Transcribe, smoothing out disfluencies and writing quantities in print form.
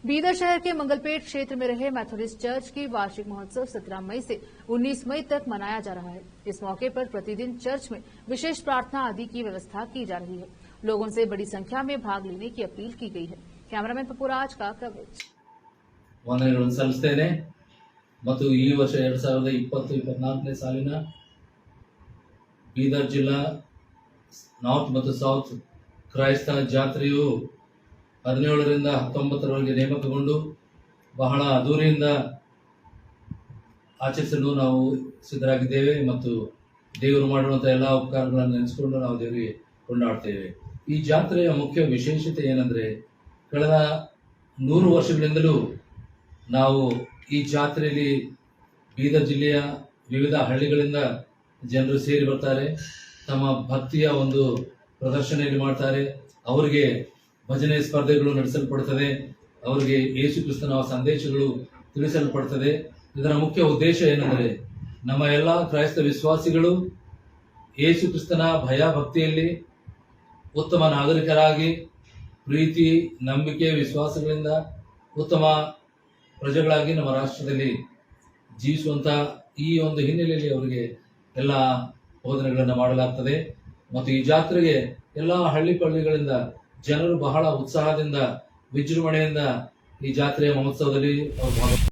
बीदर शहर के मंगलपेट क्षेत्र में रहे मेथोडिस्ट चर्च की वार्षिक महोत्सव 17 मई से 19 मई तक मनाया जा रहा है। इस मौके पर प्रतिदिन चर्च में विशेष प्रार्थना आदि की व्यवस्था की जा रही है। लोगों से बड़ी संख्या में भाग लेने की अपील की गई है। कैमरामैन पपुराज का कवरेज। ವಂದನೆಗಳನ್ನು ಸಲ್ಲಿಸುತ್ತೇನೆ ಮತ್ತು ಈ ವರ್ಷ 2020-24ನೇ ಸಾಲಿನ ಬೀದರ್ ಜಿಲ್ಲಾ ನಾರ್ತ್ ಮತ್ತು ಸೌತ್ ಕ್ರೈಸ್ತ ಜಾತ್ರೆಯು 17ರಿಂದ 19ರವರೆಗೆ ನೇಮಕಗೊಂಡು ಬಹಳ ಅದ್ದೂರಿಯಿಂದ ಆಚರಿಸಲು ನಾವು ಸಿದ್ಧರಾಗಿದ್ದೇವೆ ಮತ್ತು ದೇವರು ಮಾಡುವಂಥ ಎಲ್ಲ ಉಪಕಾರಗಳನ್ನು ನೆನೆಸಿಕೊಂಡು ನಾವು ದೇವರಿಗೆ ಕೊಂಡಾಡ್ತೇವೆ। ಈ ಜಾತ್ರೆಯ ಮುಖ್ಯ ವಿಶೇಷತೆ ಏನಂದರೆ ಕಳೆದ 100 ವರ್ಷಗಳಿಂದಲೂ ನಾವು ಈ ಜಾತ್ರೆಯಲ್ಲಿ ಬೀದರ್ ಜಿಲ್ಲೆಯ ವಿವಿಧ ಹಳ್ಳಿಗಳಿಂದ ಜನರು ಸೇರಿ ಬರ್ತಾರೆ, ತಮ್ಮ ಭಕ್ತಿಯ ಒಂದು ಪ್ರದರ್ಶನ ಇಲ್ಲಿ ಮಾಡ್ತಾರೆ, ಅವರಿಗೆ ಭಜನೆ ಸ್ಪರ್ಧೆಗಳು ನಡೆಸಲ್ಪಡುತ್ತದೆ, ಅವರಿಗೆ ಯೇಸು ಕ್ರಿಸ್ತನ ಸಂದೇಶಗಳು ತಿಳಿಸಲ್ಪಡುತ್ತದೆ। ಇದರ ಮುಖ್ಯ ಉದ್ದೇಶ ಏನೆಂದರೆ ನಮ್ಮ ಎಲ್ಲ ಕ್ರೈಸ್ತ ವಿಶ್ವಾಸಿಗಳು ಯೇಸು ಕ್ರಿಸ್ತನ ಭಯ ಭಕ್ತಿಯಲ್ಲಿ ಉತ್ತಮ ನಾಗರಿಕರಾಗಿ ಪ್ರೀತಿ ನಂಬಿಕೆ ವಿಶ್ವಾಸಗಳಿಂದ ಉತ್ತಮ ಪ್ರಜೆಗಳಾಗಿ ನಮ್ಮ ರಾಷ್ಟ್ರದಲ್ಲಿ ಜೀವಿಸುವಂತ ಈ ಒಂದು ಹಿನ್ನೆಲೆಯಲ್ಲಿ ಅವರಿಗೆ ಎಲ್ಲ ಬೋಧನೆಗಳನ್ನು ಮಾಡಲಾಗ್ತದೆ ಮತ್ತು ಈ ಜಾತ್ರೆಗೆ ಎಲ್ಲ ಹಳ್ಳಿ ಪಳ್ಳಿಗಳಿಂದ ಜನರು ಬಹಳ ಉತ್ಸಾಹದಿಂದ ವಿಜೃಂಭಣೆಯಿಂದ ಈ ಜಾತ್ರೆಯ ಮಹೋತ್ಸವದಲ್ಲಿ